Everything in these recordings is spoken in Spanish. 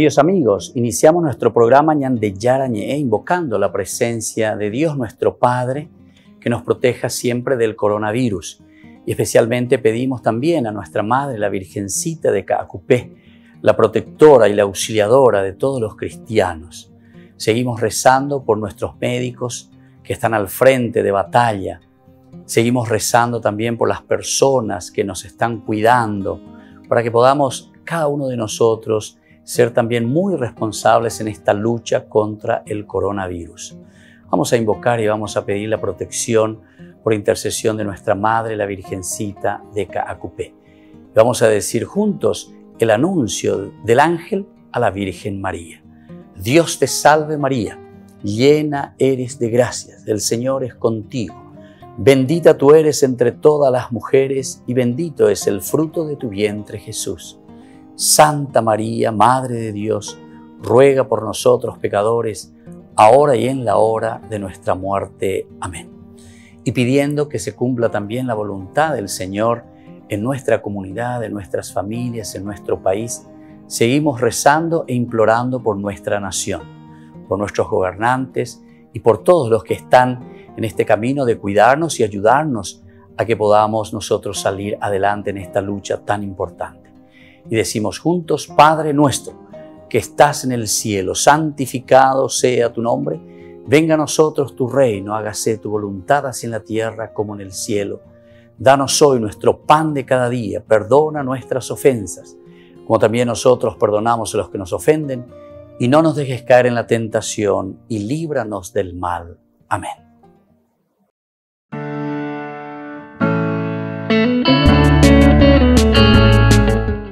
Queridos amigos, iniciamos nuestro programa Ñande Yarañe, invocando la presencia de Dios nuestro Padre, que nos proteja siempre del coronavirus. Y especialmente pedimos también a nuestra Madre, la Virgencita de Caacupé, la protectora y la auxiliadora de todos los cristianos. Seguimos rezando por nuestros médicos que están al frente de batalla. Seguimos rezando también por las personas que nos están cuidando, para que podamos, cada uno de nosotros, ser también muy responsables en esta lucha contra el coronavirus. Vamos a invocar y vamos a pedir la protección por intercesión de nuestra Madre, la Virgencita de Caacupé. Vamos a decir juntos el anuncio del ángel a la Virgen María. Dios te salve María, llena eres de gracias, el Señor es contigo. Bendita tú eres entre todas las mujeres y bendito es el fruto de tu vientre Jesús. Santa María, Madre de Dios, ruega por nosotros pecadores, ahora y en la hora de nuestra muerte. Amén. Y pidiendo que se cumpla también la voluntad del Señor en nuestra comunidad, en nuestras familias, en nuestro país, seguimos rezando e implorando por nuestra nación, por nuestros gobernantes y por todos los que están en este camino de cuidarnos y ayudarnos a que podamos nosotros salir adelante en esta lucha tan importante. Y decimos juntos: Padre nuestro, que estás en el cielo, santificado sea tu nombre. Venga a nosotros tu reino, hágase tu voluntad así en la tierra como en el cielo. Danos hoy nuestro pan de cada día, perdona nuestras ofensas, como también nosotros perdonamos a los que nos ofenden, y no nos dejes caer en la tentación, y líbranos del mal. Amén.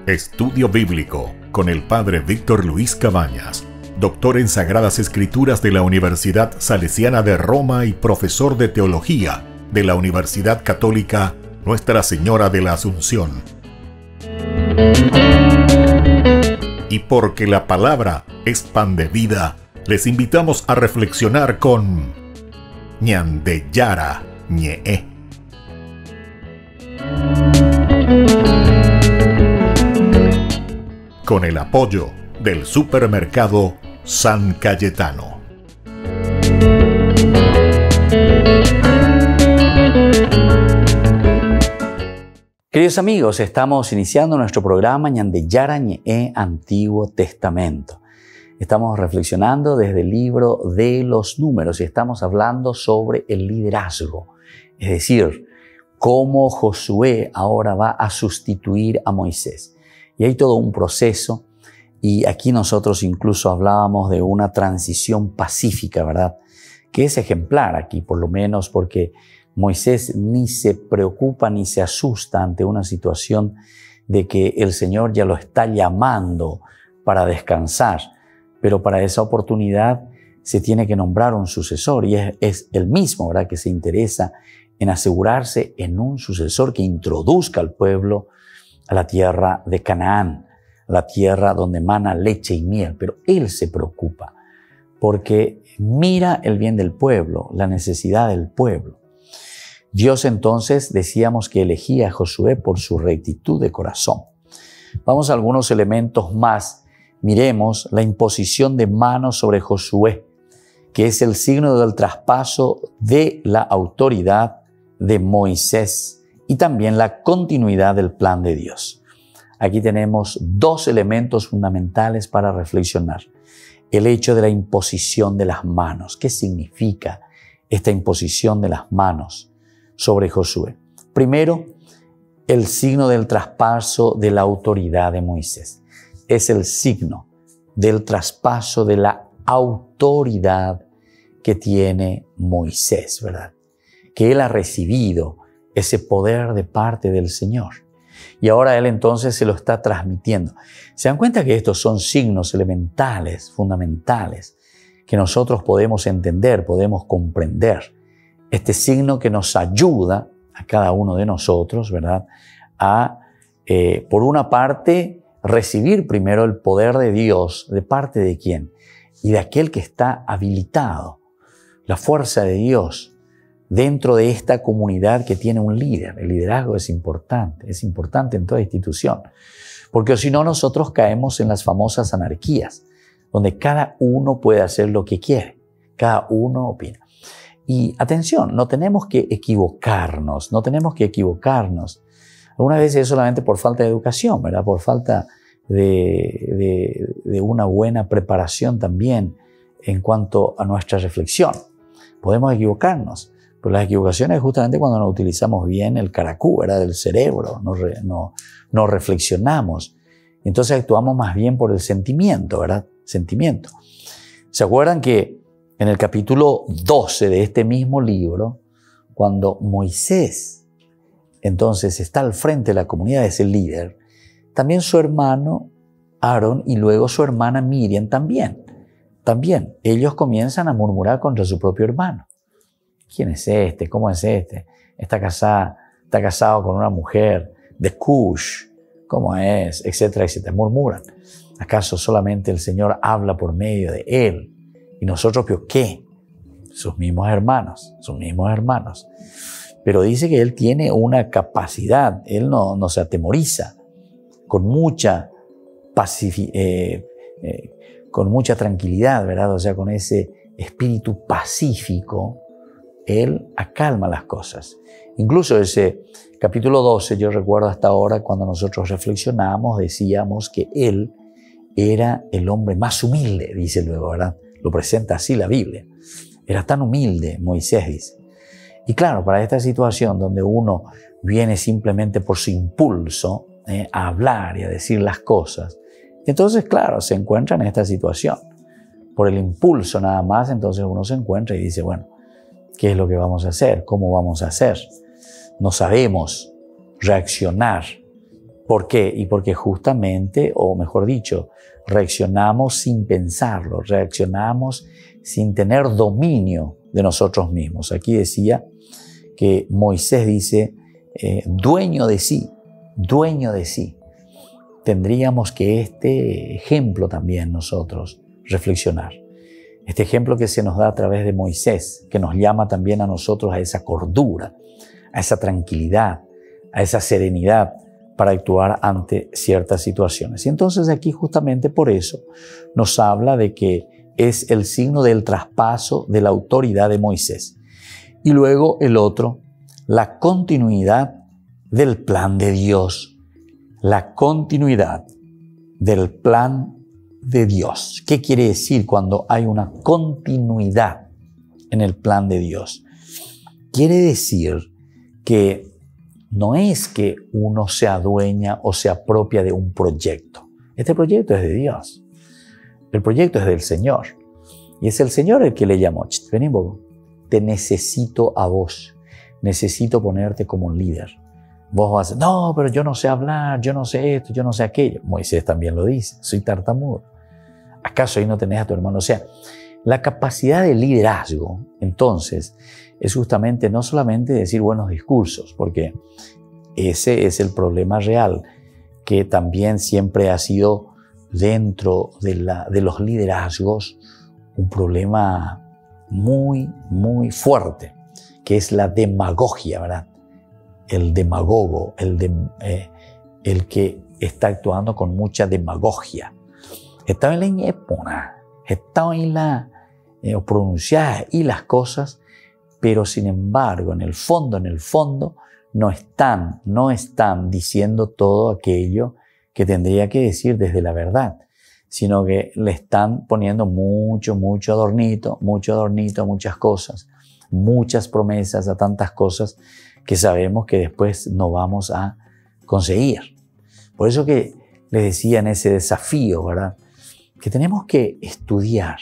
Estudio Bíblico con el Padre Víctor Luis Cabañas, doctor en Sagradas Escrituras de la Universidad Salesiana de Roma y profesor de Teología de la Universidad Católica Nuestra Señora de la Asunción. Y porque la palabra es pan de vida, les invitamos a reflexionar con Ñande Yarañe. Con el apoyo del supermercado San Cayetano. Queridos amigos, estamos iniciando nuestro programa Ñande Yarañe, Antiguo Testamento. Estamos reflexionando desde el libro de los Números y estamos hablando sobre el liderazgo, es decir, cómo Josué ahora va a sustituir a Moisés. Y hay todo un proceso, y aquí nosotros incluso hablábamos de una transición pacífica, ¿verdad? Que es ejemplar aquí, por lo menos porque Moisés ni se preocupa ni se asusta ante una situación de que el Señor ya lo está llamando para descansar, pero para esa oportunidad se tiene que nombrar un sucesor, y es el mismo, ¿verdad?, que se interesa en asegurarse en un sucesor que introduzca al pueblo a la tierra de Canaán, a la tierra donde mana leche y miel. Pero él se preocupa porque mira el bien del pueblo, la necesidad del pueblo. Dios entonces decíamos que elegía a Josué por su rectitud de corazón. Vamos a algunos elementos más. Miremos la imposición de manos sobre Josué, que es el signo del traspaso de la autoridad de Moisés y también la continuidad del plan de Dios. Aquí tenemos dos elementos fundamentales para reflexionar. El hecho de la imposición de las manos. ¿Qué significa esta imposición de las manos sobre Josué? Primero, el signo del traspaso de la autoridad de Moisés. Es el signo del traspaso de la autoridad que tiene Moisés, ¿verdad? Que él ha recibido ese poder de parte del Señor. Y ahora él entonces se lo está transmitiendo. ¿Se dan cuenta que estos son signos elementales, fundamentales, que nosotros podemos entender, podemos comprender? Este signo que nos ayuda a cada uno de nosotros, ¿verdad?, a, por una parte, recibir primero el poder de Dios. ¿De parte de quién? Y de aquel que está habilitado. La fuerza de Dios dentro de esta comunidad que tiene un líder. El liderazgo es importante en toda institución, porque si no nosotros caemos en las famosas anarquías, donde cada uno puede hacer lo que quiere, cada uno opina. Y atención, no tenemos que equivocarnos. Algunas veces es solamente por falta de educación, ¿verdad? Por falta de una buena preparación también en cuanto a nuestra reflexión. Podemos equivocarnos, pero las equivocaciones es justamente cuando no utilizamos bien el caracú, ¿verdad? Del cerebro, no reflexionamos. Entonces actuamos más bien por el sentimiento, ¿verdad? Sentimiento. ¿Se acuerdan que en el capítulo 12 de este mismo libro, cuando Moisés entonces está al frente de la comunidad, es el líder, también su hermano Aarón y luego su hermana Miriam también, ellos comienzan a murmurar contra su propio hermano. ¿Quién es este? ¿Cómo es este? Está casado con una mujer de Cush. ¿Cómo es? Etcétera, etcétera. Murmuran. ¿Acaso solamente el Señor habla por medio de él? ¿Y nosotros qué? Sus mismos hermanos. Pero dice que él tiene una capacidad, él no se atemoriza, con mucha tranquilidad, ¿verdad? O sea, con ese espíritu pacífico, él acalma las cosas. Incluso ese capítulo 12, yo recuerdo hasta ahora, cuando nosotros reflexionamos, decíamos que él era el hombre más humilde, dice luego, ¿verdad? Lo presenta así la Biblia. Era tan humilde, Moisés dice. Y claro, para esta situación donde uno viene simplemente por su impulso a hablar y a decir las cosas, entonces, claro, se encuentra en esta situación. Por el impulso nada más, entonces uno se encuentra y dice, bueno, ¿qué es lo que vamos a hacer? ¿Cómo vamos a hacer? No sabemos reaccionar. ¿Por qué? Y porque justamente, o mejor dicho, reaccionamos sin pensarlo, reaccionamos sin tener dominio de nosotros mismos. Aquí decía que Moisés dice, dueño de sí. Tendríamos que este ejemplo también nosotros reflexionar. Este ejemplo que se nos da a través de Moisés, que nos llama también a nosotros a esa cordura, a esa tranquilidad, a esa serenidad para actuar ante ciertas situaciones. Y entonces aquí justamente por eso nos habla de que es el signo del traspaso de la autoridad de Moisés. Y luego el otro, la continuidad del plan de Dios. La continuidad del plan de Dios. ¿Qué quiere decir cuando hay una continuidad en el plan de Dios? Quiere decir que no es que uno se adueña o se apropia de un proyecto. Este proyecto es de Dios. El proyecto es del Señor. Y es el Señor el que le llamó. Vení, Bobo. Te necesito a vos. Necesito ponerte como un líder. Vos vas a decir, no, pero yo no sé hablar, yo no sé esto, yo no sé aquello. Moisés también lo dice, soy tartamudo. ¿Acaso ahí no tenés a tu hermano? O sea, la capacidad de liderazgo, entonces, es justamente no solamente decir buenos discursos, porque ese es el problema real, que también siempre ha sido dentro de los liderazgos un problema muy, muy fuerte, que es la demagogia, ¿verdad? El demagogo, el que está actuando con mucha demagogia. Está en la épona, está en la pronunciar y las cosas, pero sin embargo, en el fondo, no están diciendo todo aquello que tendría que decir desde la verdad, sino que le están poniendo mucho adornito, muchas cosas, muchas promesas a tantas cosas que sabemos que después no vamos a conseguir. Por eso que les decía en ese desafío, ¿verdad? Que tenemos que estudiar,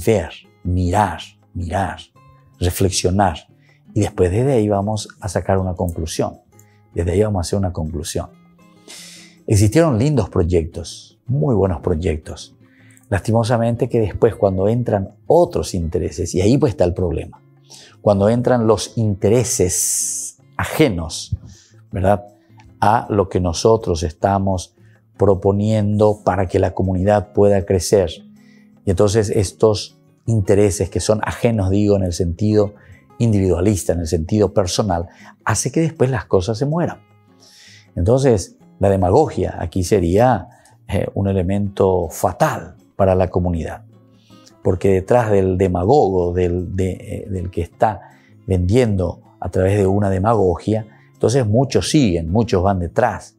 ver, mirar, reflexionar. Y después desde ahí vamos a sacar una conclusión. Desde ahí vamos a hacer una conclusión. Existieron lindos proyectos, muy buenos proyectos. Lastimosamente que después cuando entran otros intereses, y ahí pues está el problema, cuando entran los intereses ajenos, ¿verdad?, a lo que nosotros estamos proponiendo para que la comunidad pueda crecer. Y entonces estos intereses que son ajenos, digo, en el sentido individualista, en el sentido personal, hace que después las cosas se mueran. Entonces, la demagogia aquí sería un elemento fatal para la comunidad, porque detrás del demagogo, del que está vendiendo a través de una demagogia, entonces muchos siguen, muchos van detrás.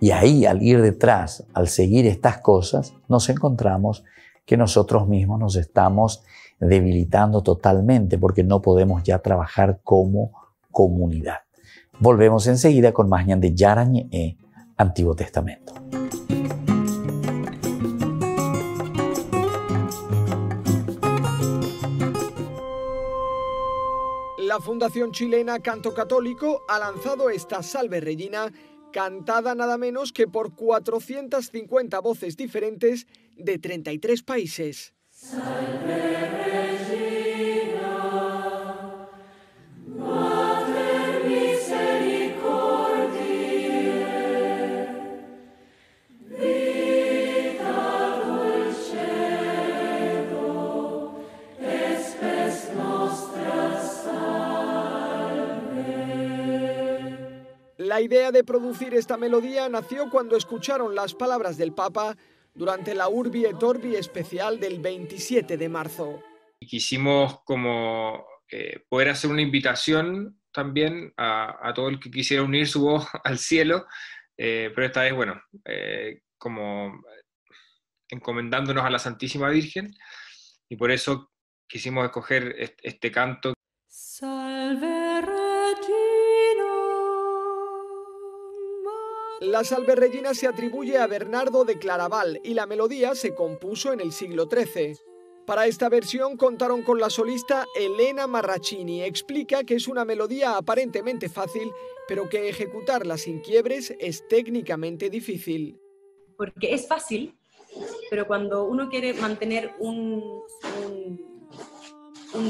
Y ahí, al ir detrás, al seguir estas cosas, nos encontramos que nosotros mismos nos estamos debilitando totalmente porque no podemos ya trabajar como comunidad. Volvemos enseguida con más Ñande Yarañe, Antiguo Testamento. La Fundación Chilena Canto Católico ha lanzado esta Salve Regina, cantada nada menos que por 450 voces diferentes de 33 países. Salve Regina, Mater Misericordiae, vita dulcedo, espes nostra salve. La idea de producir esta melodía nació cuando escucharon las palabras del Papa durante la Urbi et Orbi especial del 27 de marzo. Quisimos como poder hacer una invitación también a todo el que quisiera unir su voz al cielo, pero esta vez, bueno, como encomendándonos a la Santísima Virgen, y por eso quisimos escoger este canto. Salve Regina. La Salve Regina se atribuye a Bernardo de Claraval y la melodía se compuso en el siglo XIII. Para esta versión contaron con la solista Elena Marraccini. Explica que es una melodía aparentemente fácil, pero que ejecutarla sin quiebres es técnicamente difícil. Porque es fácil, pero cuando uno quiere mantener un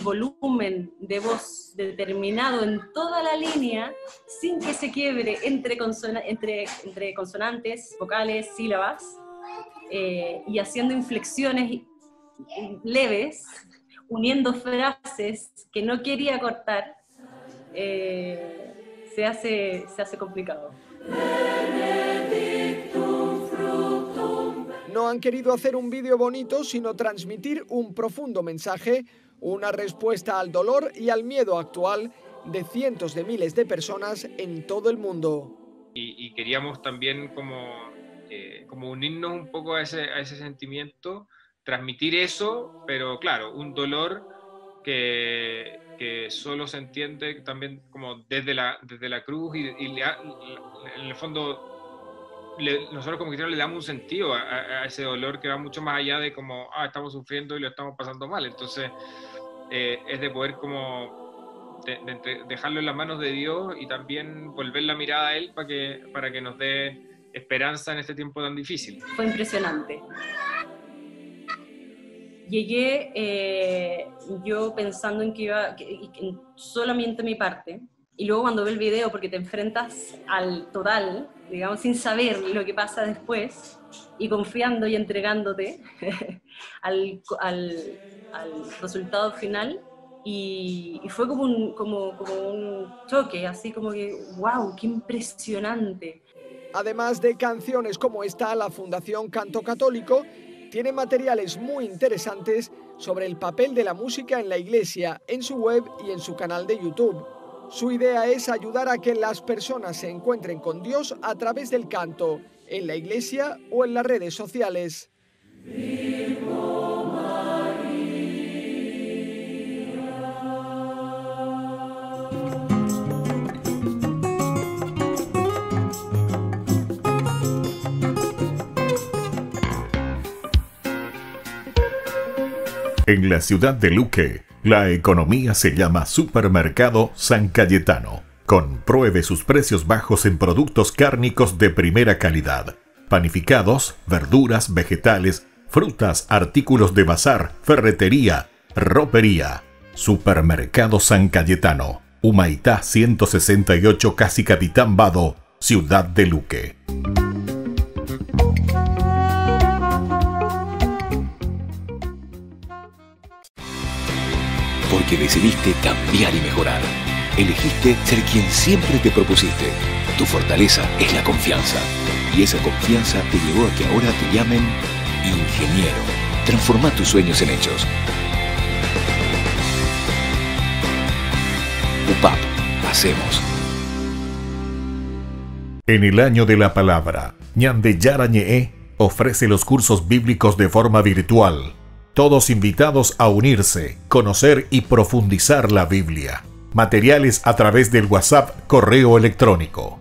volumen de voz determinado en toda la línea, sin que se quiebre entre consonantes, vocales, sílabas, y haciendo inflexiones leves, uniendo frases que no quería cortar, se hace complicado. No han querido hacer un vídeo bonito, sino transmitir un profundo mensaje, una respuesta al dolor y al miedo actual de cientos de miles de personas en todo el mundo. Y queríamos también como unirnos un poco a ese sentimiento, transmitir eso, pero claro, un dolor que solo se entiende también como desde la cruz y en el fondo nosotros como cristianos le damos un sentido a ese dolor que va mucho más allá de como estamos sufriendo y lo estamos pasando mal. Entonces es de poder como dejarlo en las manos de Dios y también volver la mirada a Él para que nos dé esperanza en este tiempo tan difícil. Fue impresionante. Llegué yo pensando en que iba solamente mi parte, y luego cuando ve el video, porque te enfrentas al total, digamos, sin saber lo que pasa después, y confiando y entregándote al resultado final, y fue como un choque, así como que, wow, qué impresionante. Además de canciones como esta, la Fundación Canto Católico tiene materiales muy interesantes sobre el papel de la música en la Iglesia, en su web y en su canal de YouTube. Su idea es ayudar a que las personas se encuentren con Dios a través del canto, en la Iglesia o en las redes sociales. En la ciudad de Luque, la economía se llama Supermercado San Cayetano. Compruebe sus precios bajos en productos cárnicos de primera calidad. Panificados, verduras, vegetales, frutas, artículos de bazar, ferretería, ropería. Supermercado San Cayetano, Humaitá 168, Casi Capitán Vado, ciudad de Luque. porque decidiste cambiar y mejorar. Elegiste ser quien siempre te propusiste. Tu fortaleza es la confianza. Y esa confianza te llevó a que ahora te llamen ingeniero. Transforma tus sueños en hechos. UPAP. Hacemos. En el año de la palabra, Ñande Yara Ñe'e ofrece los cursos bíblicos de forma virtual. Todos invitados a unirse, conocer y profundizar la Biblia. Materiales a través del WhatsApp, correo electrónico.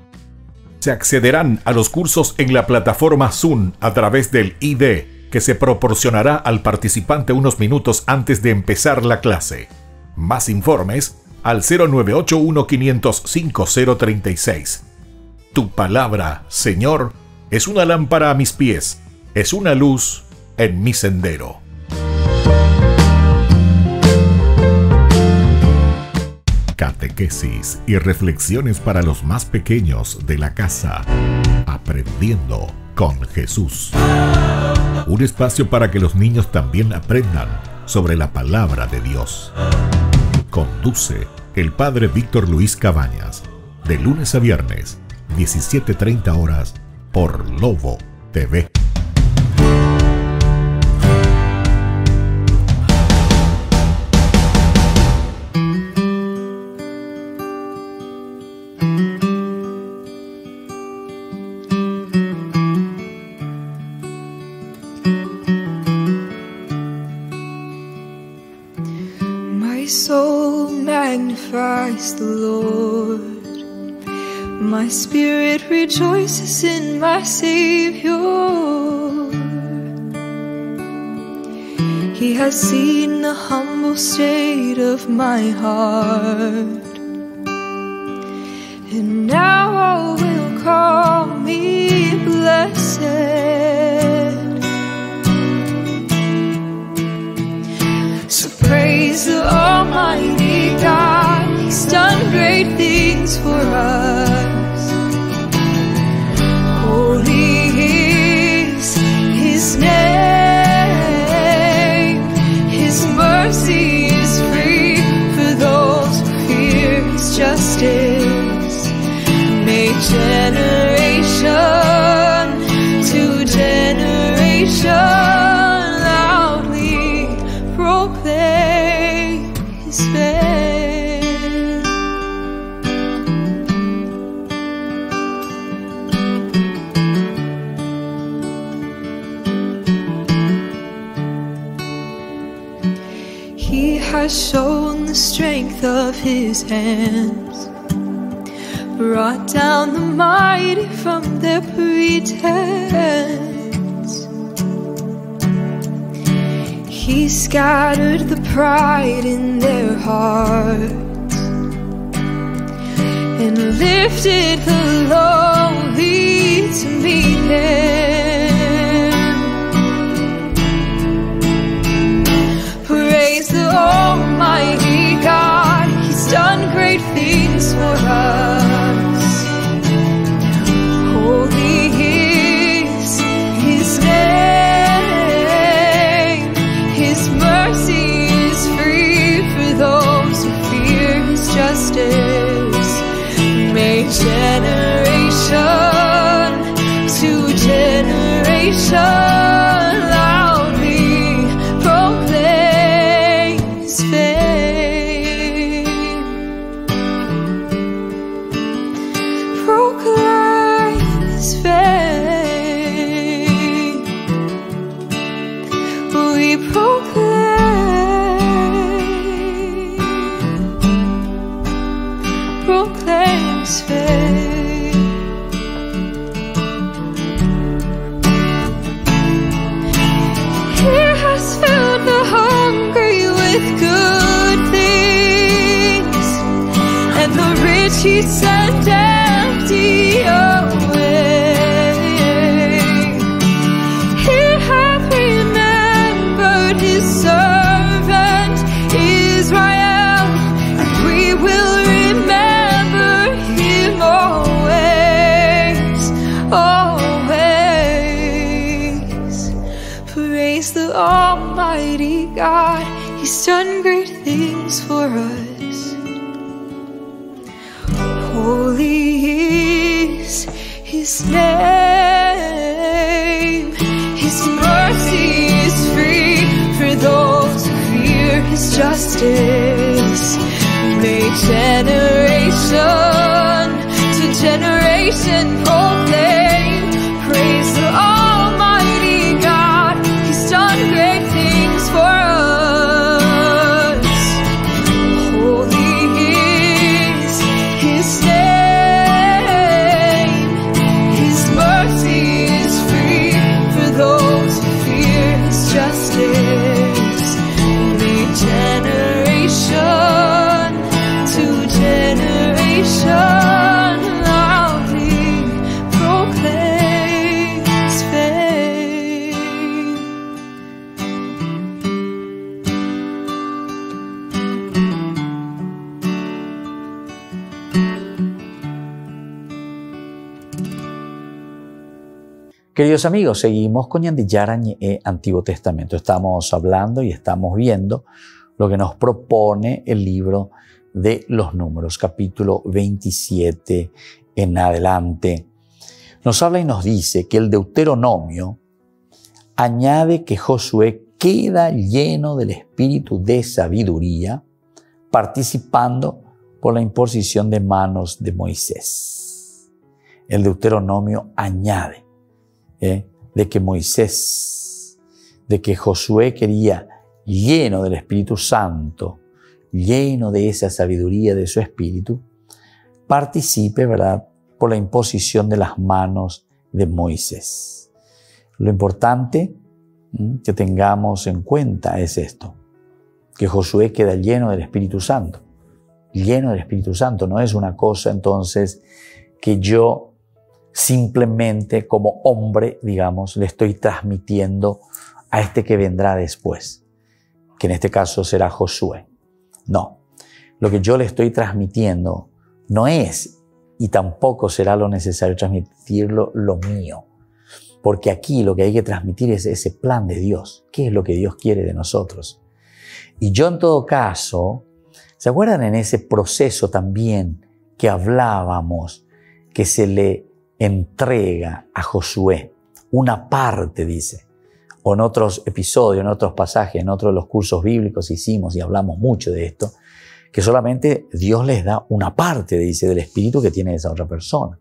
Se accederán a los cursos en la plataforma Zoom a través del ID, que se proporcionará al participante unos minutos antes de empezar la clase. Más informes al 0981-500-5036. Tu palabra, Señor, es una lámpara a mis pies, es una luz en mi sendero. Catequesis y reflexiones para los más pequeños de la casa. Aprendiendo con Jesús. Un espacio para que los niños también aprendan sobre la palabra de Dios. Conduce el Padre Víctor Luis Cabañas, de lunes a viernes, 17:30 horas, por Lobo TV. My soul magnifies the Lord. My spirit rejoices in my Savior. He has seen the humble state of my heart, and now all will call me blessed. So praise the Almighty God, He's done great things for us. Holy is His name, His mercy is free for those who fear His justice. May generation to generation loudly proclaim His fame. He has shown the strength of His hands, brought down the mighty from their pretense. He scattered the pride in their hearts and lifted the lowly to meet Him. Praise the Almighty God, He's done great things for us. Holy is His name, His mercy is free for those who fear His justice. May generation to generation loudly proclaim His fame. Proclaim His fame. We proclaim His fame. He has filled the hungry with good things, and the rich He sent empty away. He hath remembered His servant Israel, and we will remember Him always, always. Praise the Almighty God, He's done great things things for us. Holy is His name. His mercy is free for those who fear His justice. May generation to generation proclaim praise the Almighty God. He's done great things for us. Holy is His name. His mercy is free for those who fear His justice. May generation to generation loudly proclaim His fame. Queridos amigos, seguimos con Ñande Yarañe Antiguo Testamento. Estamos hablando y estamos viendo lo que nos propone el libro de los Números, capítulo 27 en adelante. Nos habla y nos dice que el Deuteronomio añade que Josué queda lleno del espíritu de sabiduría, participando por la imposición de manos de Moisés. El Deuteronomio añade de que Moisés, de que Josué quería lleno del Espíritu Santo, lleno de esa sabiduría de su espíritu, participe, ¿verdad?, por la imposición de las manos de Moisés. Lo importante que tengamos en cuenta es esto, que Josué queda lleno del Espíritu Santo. Lleno del Espíritu Santo no es una cosa entonces que yo simplemente como hombre, digamos, le estoy transmitiendo a este que vendrá después, que en este caso será Josué. No, lo que yo le estoy transmitiendo no es, y tampoco será lo necesario transmitirlo lo mío, porque aquí lo que hay que transmitir es ese plan de Dios. ¿Qué es lo que Dios quiere de nosotros? Y yo en todo caso, ¿se acuerdan en ese proceso también que hablábamos, que se le entrega a Josué una parte, dice, o en otros episodios, en otros pasajes, en otros de los cursos bíblicos hicimos y hablamos mucho de esto, que solamente Dios les da una parte, dice, del espíritu que tiene esa otra persona.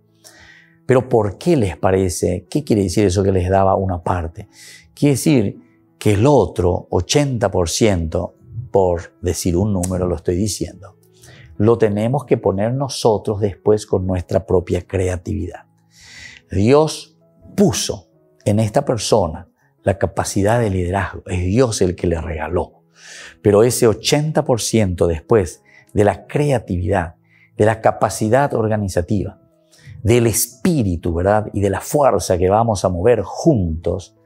Pero ¿por qué les parece? ¿Qué quiere decir eso que les daba una parte? Quiere decir que el otro 80%, por decir un número lo estoy diciendo, lo tenemos que poner nosotros después con nuestra propia creatividad. Dios puso en esta persona la capacidad de liderazgo. Es Dios el que le regaló. Pero ese 80% después de la creatividad, de la capacidad organizativa, del espíritu, ¿verdad?, y de la fuerza que vamos a mover juntos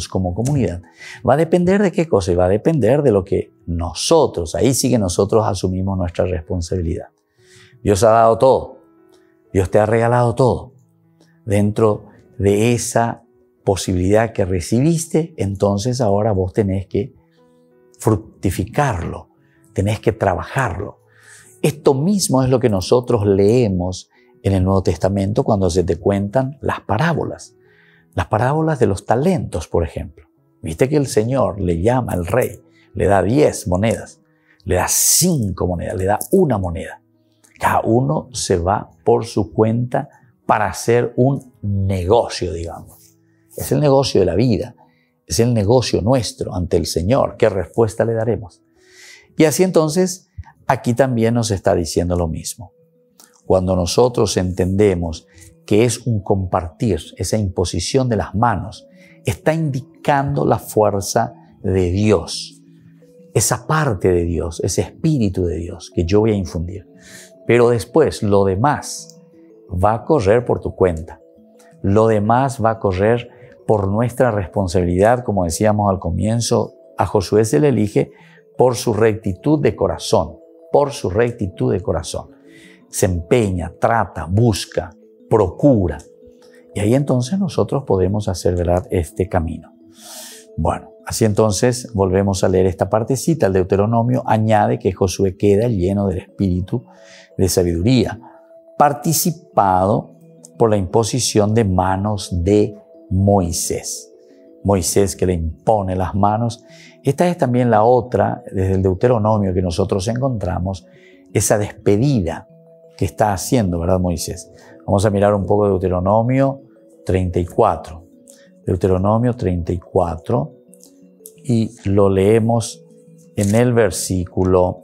como comunidad, va a depender de qué cosa, y va a depender de lo que nosotros, ahí sí que nosotros asumimos nuestra responsabilidad. Dios ha dado todo. Dios te ha regalado todo. Dentro de esa posibilidad que recibiste, entonces ahora vos tenés que fructificarlo, tenés que trabajarlo. Esto mismo es lo que nosotros leemos en el Nuevo Testamento cuando se te cuentan las parábolas de los talentos, por ejemplo. Viste que el Señor le llama al rey, le da 10 monedas, le da 5 monedas, le da 1 moneda. Cada uno se va por su cuenta para hacer un negocio, digamos. Es el negocio de la vida, es el negocio nuestro ante el Señor. ¿Qué respuesta le daremos? Y así entonces, aquí también nos está diciendo lo mismo. Cuando nosotros entendemos que es un compartir, esa imposición de las manos, está indicando la fuerza de Dios, esa parte de Dios, ese espíritu de Dios que yo voy a infundir. Pero después, lo demás va a correr por tu cuenta. Lo demás va a correr por nuestra responsabilidad. Como decíamos al comienzo, a Josué se le elige por su rectitud de corazón, por su rectitud de corazón. Se empeña, trata, busca, procura. Y ahí entonces nosotros podemos hacer, ¿verdad?, este camino. Bueno, Así entonces, volvemos a leer esta partecita. El Deuteronomio añade que Josué queda lleno del espíritu de sabiduría, participado por la imposición de manos de Moisés. Moisés que le impone las manos. Esta es también la otra, desde el Deuteronomio, que nosotros encontramos, esa despedida que está haciendo, ¿verdad, Moisés? Vamos a mirar un poco de Deuteronomio 34. Deuteronomio 34. Y lo leemos en el versículo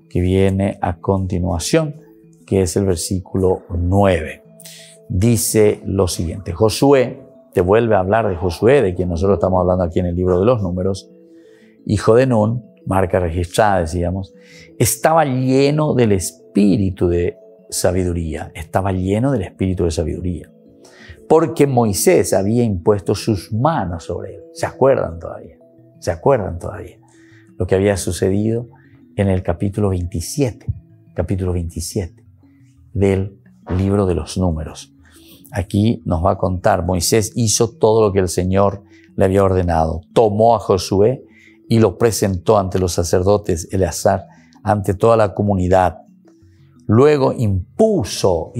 que viene a continuación, que es el versículo 9. Dice lo siguiente: Josué, te vuelve a hablar de Josué, de quien nosotros estamos hablando aquí en el libro de los Números, hijo de Nun, marca registrada, decíamos, estaba lleno del espíritu de sabiduría, porque Moisés había impuesto sus manos sobre él. ¿Se acuerdan todavía? Lo que había sucedido en el capítulo 27 del libro de los Números. Aquí nos va a contar, Moisés hizo todo lo que el Señor le había ordenado. Tomó a Josué y lo presentó ante los sacerdotes Eleazar, ante toda la comunidad. Luego impuso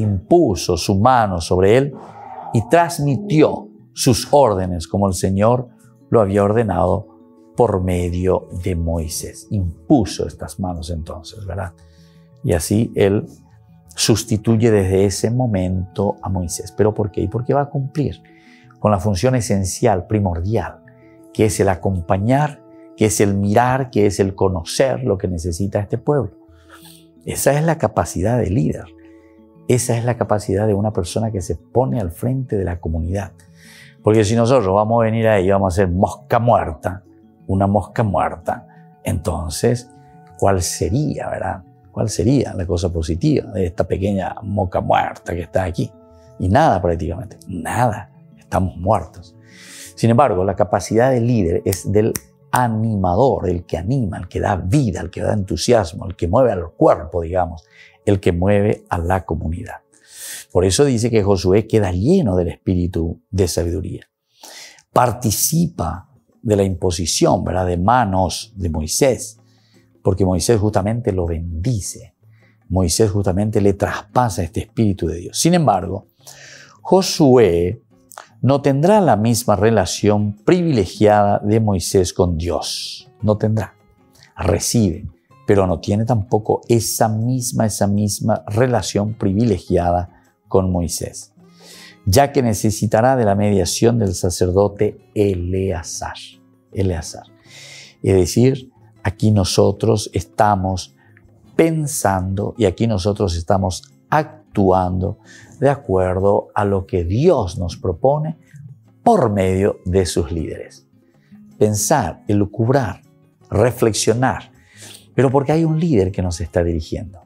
su mano sobre él y transmitió sus órdenes como el Señor lo había ordenado por medio de Moisés. Impuso estas manos entonces, ¿verdad? Y así él sustituye desde ese momento a Moisés. ¿Pero por qué? Y porque va a cumplir con la función esencial, primordial, que es el acompañar, que es el mirar, que es el conocer lo que necesita este pueblo. Esa es la capacidad de líder. Esa es la capacidad de una persona que se pone al frente de la comunidad. Porque si nosotros vamos a venir ahí y vamos a hacer una mosca muerta, entonces, ¿cuál sería, verdad? ¿Cuál sería la cosa positiva de esta pequeña mosca muerta que está aquí? Y nada prácticamente, nada, estamos muertos. Sin embargo, la capacidad del líder es del animador, el que anima, el que da vida, el que da entusiasmo, el que mueve al cuerpo, digamos, el que mueve a la comunidad. Por eso dice que Josué queda lleno del espíritu de sabiduría. Participa de la imposición, ¿verdad?, de manos de Moisés, porque Moisés justamente lo bendice. Moisés justamente le traspasa este espíritu de Dios. Sin embargo, Josué no tendrá la misma relación privilegiada de Moisés con Dios. No tendrá. Recibe, pero no tiene tampoco esa misma relación privilegiada con Moisés, ya que necesitará de la mediación del sacerdote Eleazar. Es decir, aquí nosotros estamos pensando y aquí nosotros estamos actuando de acuerdo a lo que Dios nos propone por medio de sus líderes. Pensar, elucubrar, reflexionar, pero porque hay un líder que nos está dirigiendo.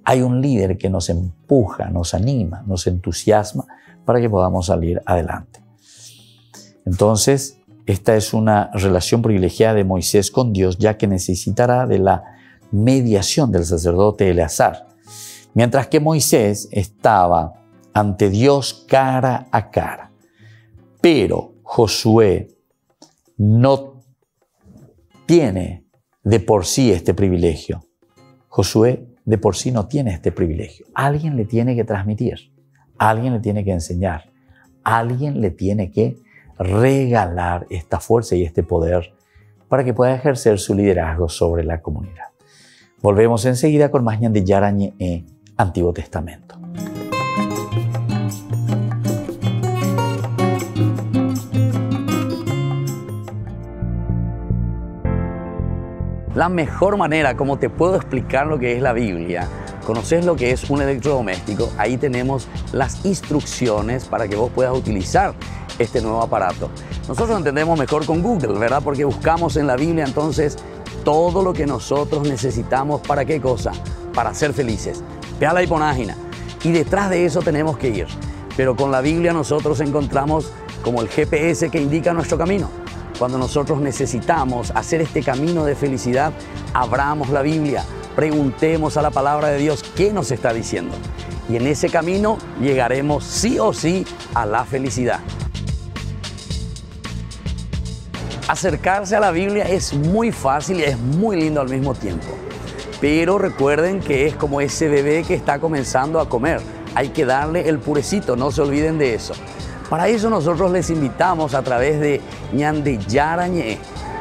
Hay un líder que nos empuja, nos anima, nos entusiasma para que podamos salir adelante. Entonces, esta es una relación privilegiada de Moisés con Dios, ya que necesitará de la mediación del sacerdote Eleazar, mientras que Moisés estaba ante Dios cara a cara. Pero Josué no tiene de por sí este privilegio. Josué de por sí no tiene este privilegio. Alguien le tiene que transmitir, alguien le tiene que enseñar, alguien le tiene que regalar esta fuerza y este poder para que pueda ejercer su liderazgo sobre la comunidad. Volvemos enseguida con más Ñan de Yara Ñe Antiguo Testamento. La mejor manera como te puedo explicar lo que es la Biblia, conoces lo que es un electrodoméstico, ahí tenemos las instrucciones para que vos puedas utilizar este nuevo aparato. Nosotros entendemos mejor con Google, ¿verdad? Porque buscamos en la Biblia entonces todo lo que nosotros necesitamos. ¿Para qué cosa? Para ser felices. Ve a la página y detrás de eso tenemos que ir. Pero con la Biblia nosotros encontramos como el GPS que indica nuestro camino. Cuando nosotros necesitamos hacer este camino de felicidad, abramos la Biblia, preguntemos a la palabra de Dios qué nos está diciendo. Y en ese camino llegaremos sí o sí a la felicidad. Acercarse a la Biblia es muy fácil y es muy lindo al mismo tiempo. Pero recuerden que es como ese bebé que está comenzando a comer. Hay que darle el purecito, no se olviden de eso. Para eso nosotros les invitamos a través de Ñande Yara Ñe.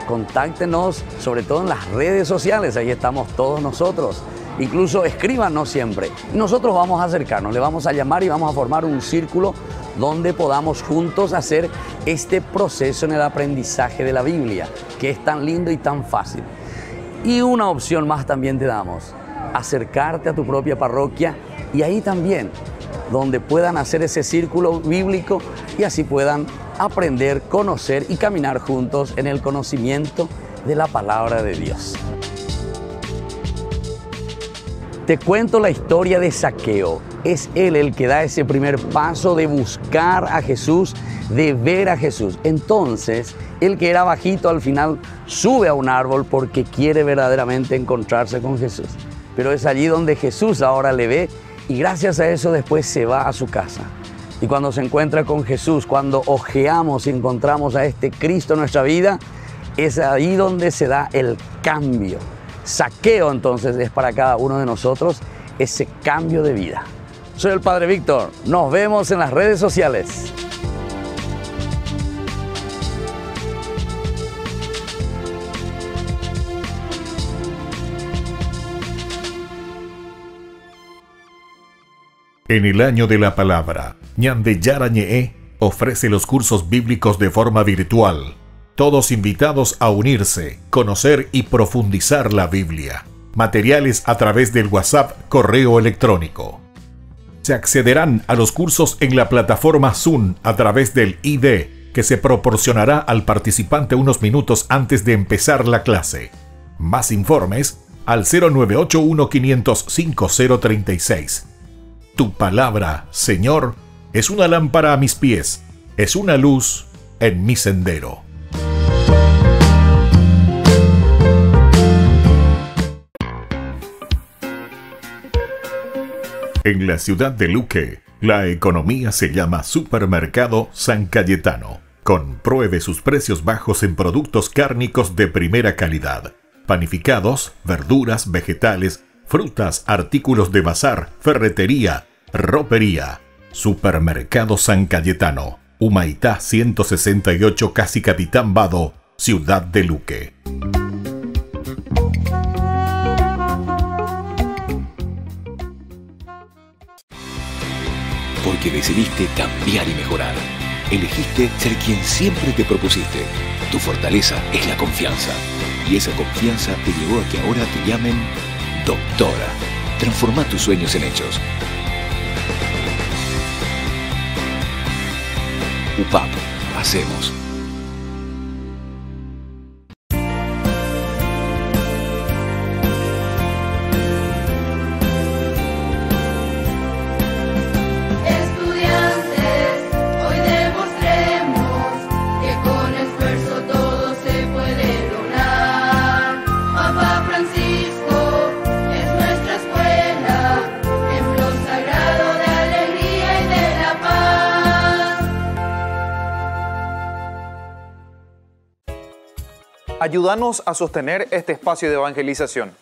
Contáctenos sobre todo en las redes sociales, ahí estamos todos nosotros. Incluso escríbanos siempre. Nosotros vamos a acercarnos, le vamos a llamar y vamos a formar un círculo donde podamos juntos hacer este proceso en el aprendizaje de la Biblia, que es tan lindo y tan fácil. Y una opción más también te damos, acercarte a tu propia parroquia y ahí también, donde puedan hacer ese círculo bíblico y así puedan aprender, conocer y caminar juntos en el conocimiento de la palabra de Dios. Te cuento la historia de Zaqueo. Es él el que da ese primer paso de buscar a Jesús, de ver a Jesús. Entonces, el que era bajito al final sube a un árbol porque quiere verdaderamente encontrarse con Jesús. Pero es allí donde Jesús ahora le ve y gracias a eso después se va a su casa. Y cuando se encuentra con Jesús, cuando ojeamos y encontramos a este Cristo en nuestra vida, es ahí donde se da el cambio. Zaqueo entonces es para cada uno de nosotros ese cambio de vida. Soy el Padre Víctor, nos vemos en las redes sociales. En el año de la palabra, Ñande Yara Ñe ofrece los cursos bíblicos de forma virtual. Todos invitados a unirse, conocer y profundizar la Biblia. Materiales a través del WhatsApp, correo electrónico. Se accederán a los cursos en la plataforma Zoom a través del ID, que se proporcionará al participante unos minutos antes de empezar la clase. Más informes al 0981-500-5036. Tu palabra, Señor, es una lámpara a mis pies, es una luz en mi sendero. En la ciudad de Luque, la economía se llama Supermercado San Cayetano. Compruebe sus precios bajos en productos cárnicos de primera calidad. Panificados, verduras, vegetales, frutas, artículos de bazar, ferretería, ropería. Supermercado San Cayetano, Humaitá 168, Casi Capitán Vado, Ciudad de Luque. Porque decidiste cambiar y mejorar. Elegiste ser quien siempre te propusiste. Tu fortaleza es la confianza. Y esa confianza te llevó a que ahora te llamen doctora. Transforma tus sueños en hechos. UPAP, hacemos. Ayúdanos a sostener este espacio de evangelización.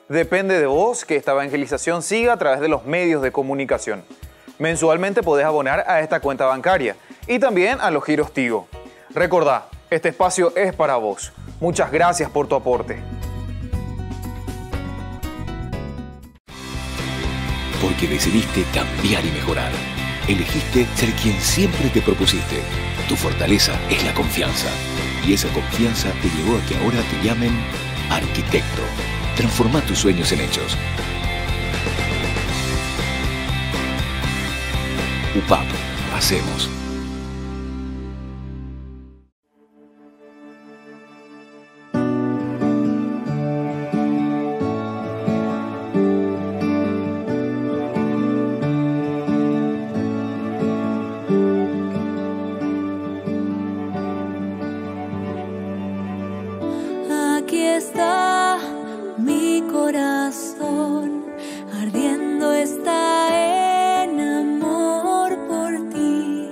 Depende de vos que esta evangelización siga a través de los medios de comunicación. Mensualmente podés abonar a esta cuenta bancaria y también a los giros Tigo. Recordá, este espacio es para vos. Muchas gracias por tu aporte. Porque decidiste cambiar y mejorar. Elegiste ser quien siempre te propusiste. Tu fortaleza es la confianza. Y esa confianza te llevó a que ahora te llamen arquitecto. Transforma tus sueños en hechos. UPAP, hacemos. Aquí está mi corazón, ardiendo está en amor por ti.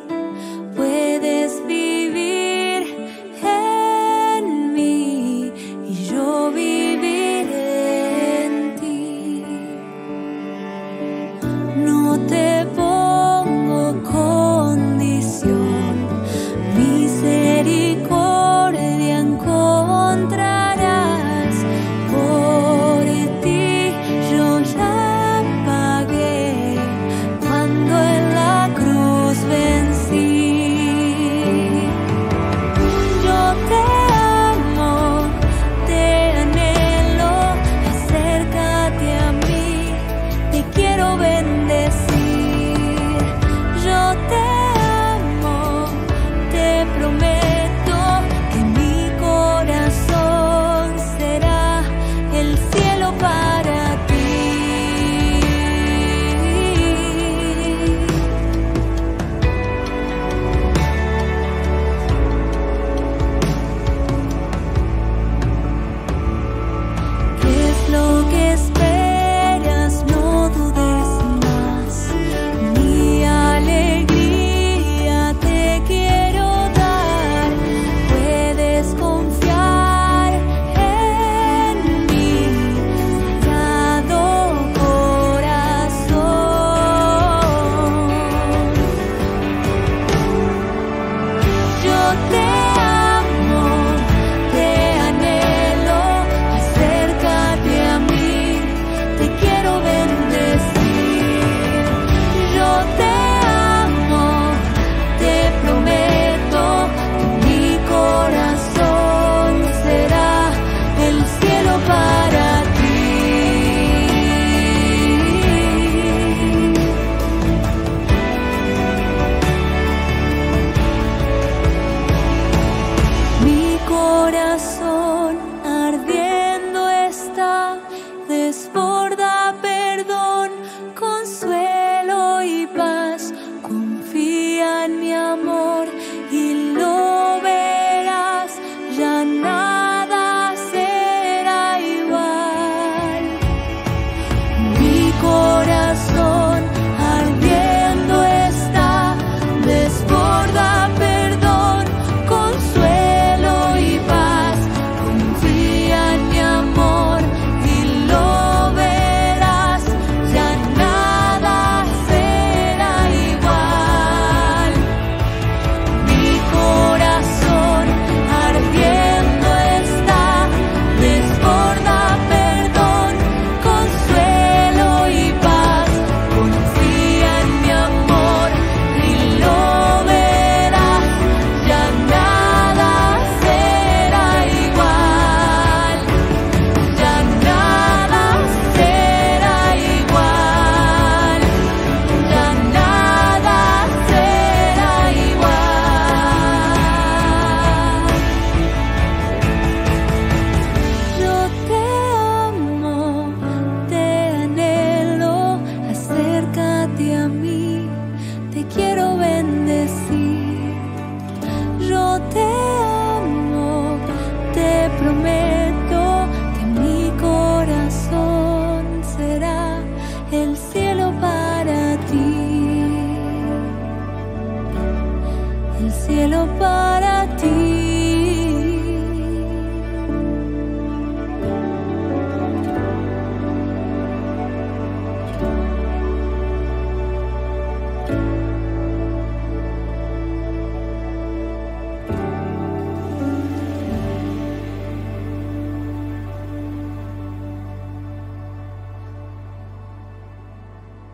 el cielo para ti.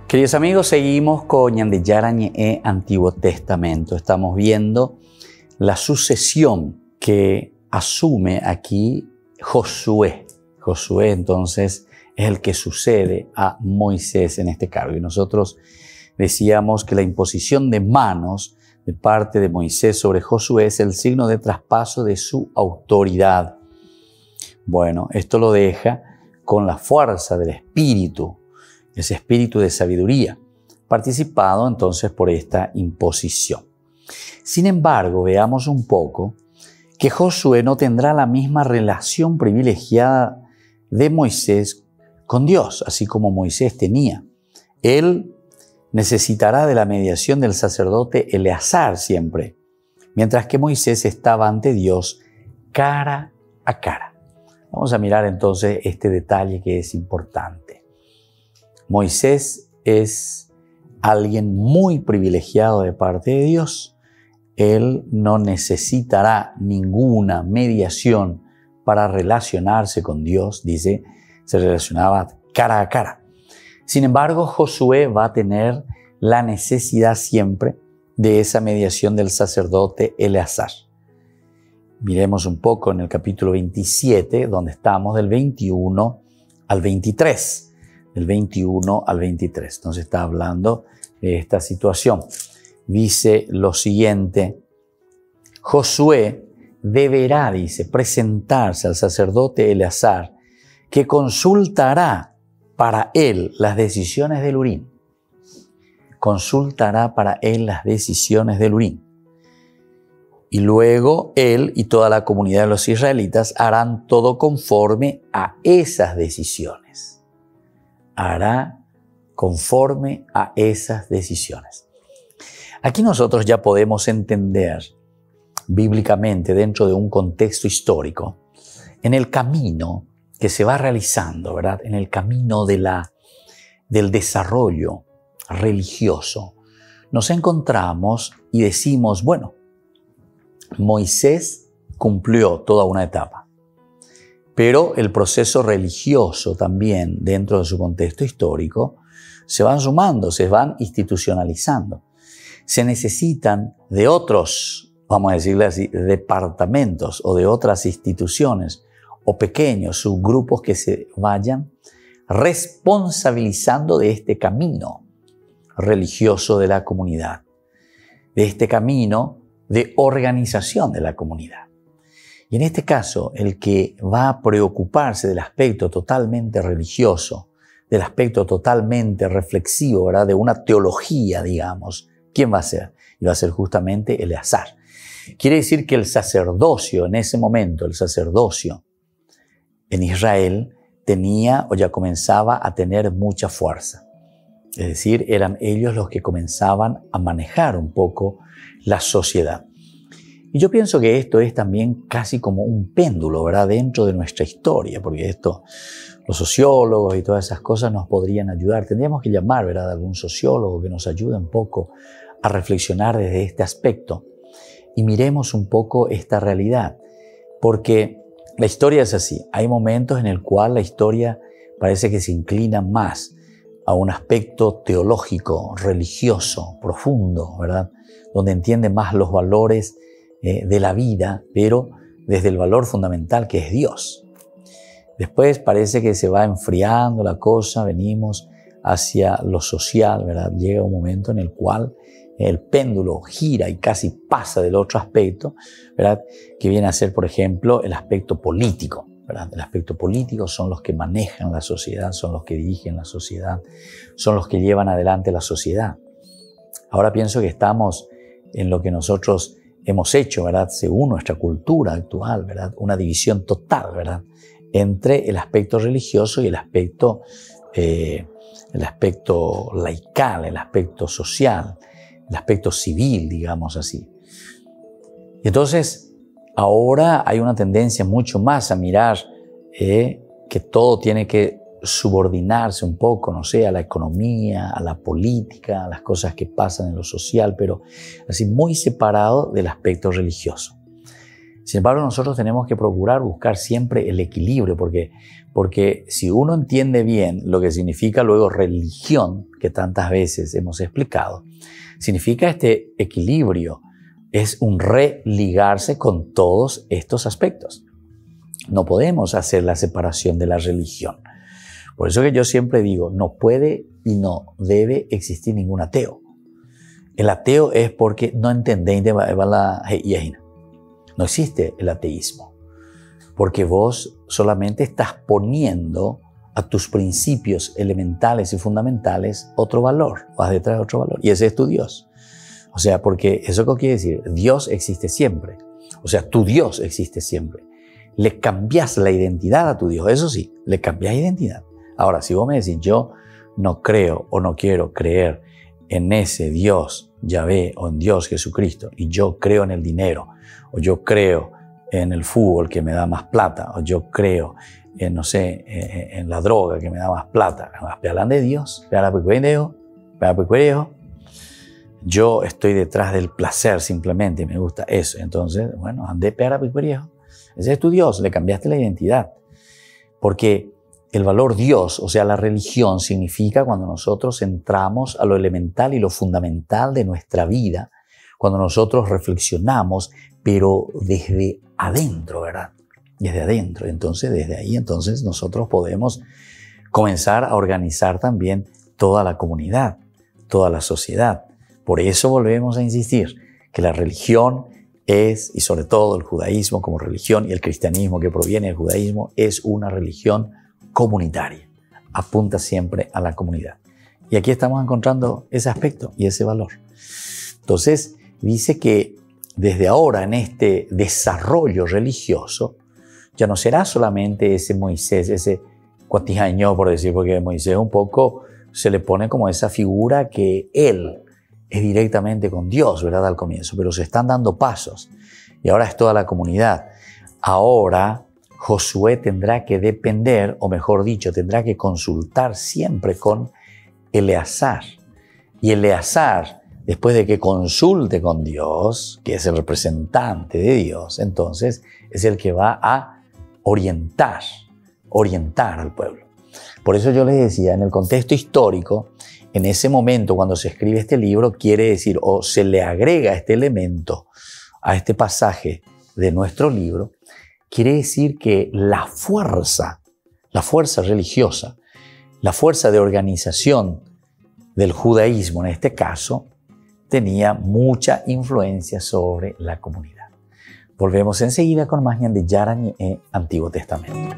Queridos amigos, seguimos con Ñande Yarañe Antiguo Testamento. Estamos viendo la sucesión que asume aquí Josué. Josué entonces es el que sucede a Moisés en este cargo. Y nosotros decíamos que la imposición de manos de parte de Moisés sobre Josué es el signo de traspaso de su autoridad. Bueno, esto lo deja con la fuerza del Espíritu, ese espíritu de sabiduría, participado entonces por esta imposición. Sin embargo, veamos un poco que Josué no tendrá la misma relación privilegiada de Moisés con Dios, así como Moisés tenía. Él necesitará de la mediación del sacerdote Eleazar siempre, mientras que Moisés estaba ante Dios cara a cara. Vamos a mirar entonces este detalle que es importante. Moisés es alguien muy privilegiado de parte de Dios. Él no necesitará ninguna mediación para relacionarse con Dios, dice, se relacionaba cara a cara. Sin embargo, Josué va a tener la necesidad siempre de esa mediación del sacerdote Eleazar. Miremos un poco en el capítulo 27, donde estamos, del 21 al 23. Del 21 al 23. Entonces está hablando de esta situación. Dice lo siguiente: Josué deberá, dice, presentarse al sacerdote Eleazar, que consultará para él las decisiones del Urim. Consultará para él las decisiones del Urim. Y luego él y toda la comunidad de los israelitas harán todo conforme a esas decisiones. Hará conforme a esas decisiones. Aquí nosotros ya podemos entender bíblicamente, dentro de un contexto histórico, en el camino que se va realizando, ¿verdad? En el camino del desarrollo religioso, nos encontramos y decimos, bueno, Moisés cumplió toda una etapa. Pero el proceso religioso también, dentro de su contexto histórico, se van sumando, se van institucionalizando. Se necesitan de otros, vamos a decirle así, departamentos o de otras instituciones o pequeños subgrupos que se vayan responsabilizando de este camino religioso de la comunidad, de este camino de organización de la comunidad. Y en este caso, el que va a preocuparse del aspecto totalmente religioso, del aspecto totalmente reflexivo, ¿verdad? De una teología, digamos, ¿quién va a ser? Y va a ser justamente Eleazar. Quiere decir que el sacerdocio, en ese momento, el sacerdocio en Israel tenía o ya comenzaba a tener mucha fuerza. Es decir, eran ellos los que comenzaban a manejar un poco la sociedad. Y yo pienso que esto es también casi como un péndulo, ¿verdad? Dentro de nuestra historia, porque esto, los sociólogos y todas esas cosas nos podrían ayudar. Tendríamos que llamar, ¿verdad?, a algún sociólogo que nos ayude un poco a reflexionar desde este aspecto y miremos un poco esta realidad. Porque la historia es así. Hay momentos en el cual la historia parece que se inclina más a un aspecto teológico, religioso, profundo, ¿verdad? Donde entiende más los valores de la vida, pero desde el valor fundamental que es Dios. Después parece que se va enfriando la cosa, venimos hacia lo social, ¿verdad? Llega un momento en el cual el péndulo gira y casi pasa del otro aspecto, ¿verdad? Que viene a ser, por ejemplo, el aspecto político, ¿verdad? El aspecto político son los que manejan la sociedad, son los que dirigen la sociedad, son los que llevan adelante la sociedad. Ahora pienso que estamos en lo que nosotros hemos hecho, ¿verdad? Según nuestra cultura actual, ¿verdad? Una división total, ¿verdad? Entre el aspecto religioso y el aspecto laical, el aspecto social, el aspecto civil, digamos así. Y entonces, ahora hay una tendencia mucho más a mirar que todo tiene que subordinarse un poco, no sé, a la economía, a la política, a las cosas que pasan en lo social, pero así muy separado del aspecto religioso. Sin embargo, nosotros tenemos que procurar buscar siempre el equilibrio, porque si uno entiende bien lo que significa luego religión, que tantas veces hemos explicado, significa este equilibrio, es un religarse con todos estos aspectos. No podemos hacer la separación de la religión. Por eso que yo siempre digo, no puede y no debe existir ningún ateo. El ateo es porque no entendéis de la hejina. No existe el ateísmo, porque vos solamente estás poniendo a tus principios elementales y fundamentales otro valor, vas detrás de otro valor, y ese es tu Dios. O sea, porque eso qué quiere decir, Dios existe siempre, o sea, tu Dios existe siempre. Le cambias la identidad a tu Dios, eso sí, le cambias identidad. Ahora, si vos me decís, yo no creo o no quiero creer en ese Dios Yahvé o en Dios Jesucristo, y yo creo en el dinero, o yo creo en el fútbol que me da más plata, o yo creo en, no sé, en la droga que me da más plata. Hablan de Dios, yo estoy detrás del placer simplemente, me gusta eso. Entonces, bueno, andé pegar a picuerío. Ese es tu Dios, le cambiaste la identidad. Porque el valor Dios, o sea, la religión, significa cuando nosotros entramos a lo elemental y lo fundamental de nuestra vida, cuando nosotros reflexionamos, pero desde adentro, ¿verdad? Desde adentro. Entonces, desde ahí, entonces nosotros podemos comenzar a organizar también toda la comunidad, toda la sociedad. Por eso volvemos a insistir que la religión es, y sobre todo el judaísmo como religión y el cristianismo que proviene del judaísmo, es una religión comunitaria. Apunta siempre a la comunidad. Y aquí estamos encontrando ese aspecto y ese valor. Entonces, dice que desde ahora en este desarrollo religioso, ya no será solamente ese Moisés, ese cuatijaño, por decir, porque Moisés un poco se le pone como esa figura que él es directamente con Dios, ¿verdad? Al comienzo, pero se están dando pasos y ahora es toda la comunidad. Ahora Josué tendrá que depender, o mejor dicho, tendrá que consultar siempre con Eleazar. Y Eleazar, después de que consulte con Dios, que es el representante de Dios, entonces es el que va a orientar al pueblo. Por eso yo les decía, en el contexto histórico, en ese momento cuando se escribe este libro, quiere decir, o se le agrega este elemento a este pasaje de nuestro libro, quiere decir que la fuerza religiosa, la fuerza de organización del judaísmo en este caso, tenía mucha influencia sobre la comunidad. Volvemos enseguida con más Ñan de Yarañe Antiguo Testamento.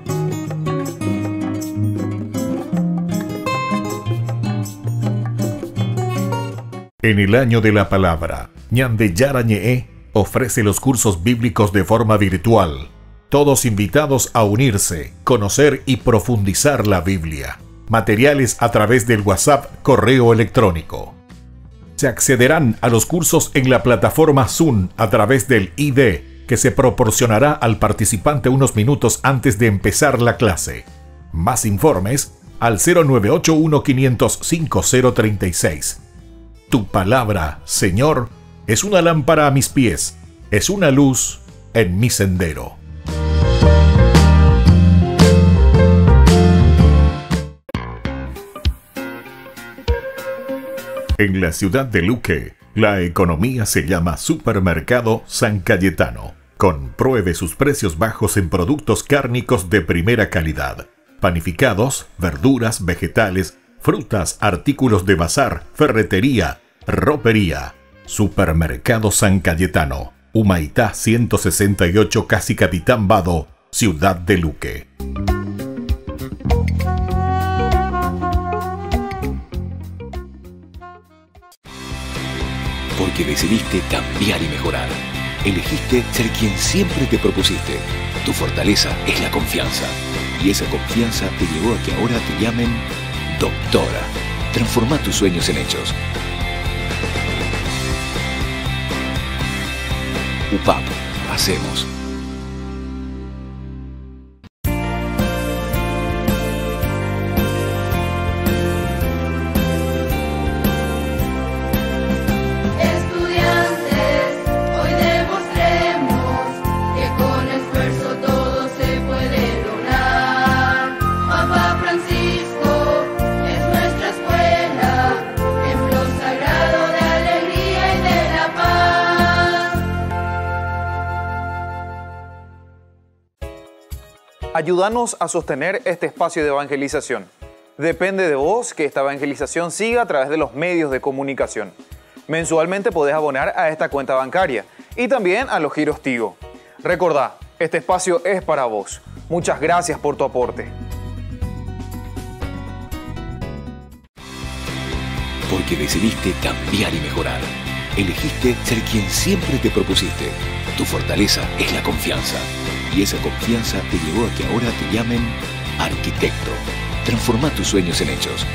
En el año de la palabra, Ñan de Yarañe ofrece los cursos bíblicos de forma virtual. Todos invitados a unirse, conocer y profundizar la Biblia. Materiales a través del WhatsApp, correo electrónico. Se accederán a los cursos en la plataforma Zoom a través del ID que se proporcionará al participante unos minutos antes de empezar la clase. Más informes al 0981-500-5036. Tu palabra, Señor, es una lámpara a mis pies, es una luz en mi sendero. En la ciudad de Luque, la economía se llama Supermercado San Cayetano. Compruebe sus precios bajos en productos cárnicos de primera calidad. Panificados, verduras, vegetales, frutas, artículos de bazar, ferretería, ropería. Supermercado San Cayetano, Humaitá 168, Casi Capitán Vado, ciudad de Luque. Porque decidiste cambiar y mejorar. Elegiste ser quien siempre te propusiste. Tu fortaleza es la confianza. Y esa confianza te llevó a que ahora te llamen doctora. Transforma tus sueños en hechos. UPAP hacemos. Ayúdanos a sostener este espacio de evangelización. Depende de vos que esta evangelización siga a través de los medios de comunicación. Mensualmente podés abonar a esta cuenta bancaria y también a los giros Tigo. Recordá, este espacio es para vos. Muchas gracias por tu aporte. Porque decidiste cambiar y mejorar. Elegiste ser quien siempre te propusiste. Tu fortaleza es la confianza. Y esa confianza te llevó a que ahora te llamen arquitecto. Transforma tus sueños en hechos.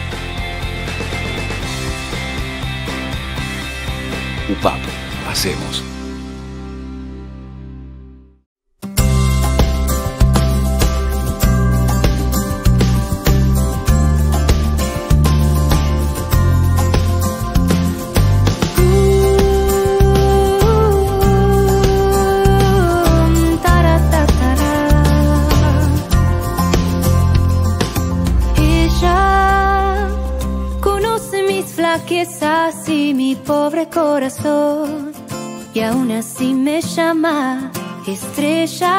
UPAP, hacemos. Y mi pobre corazón, y aún así me llama estrella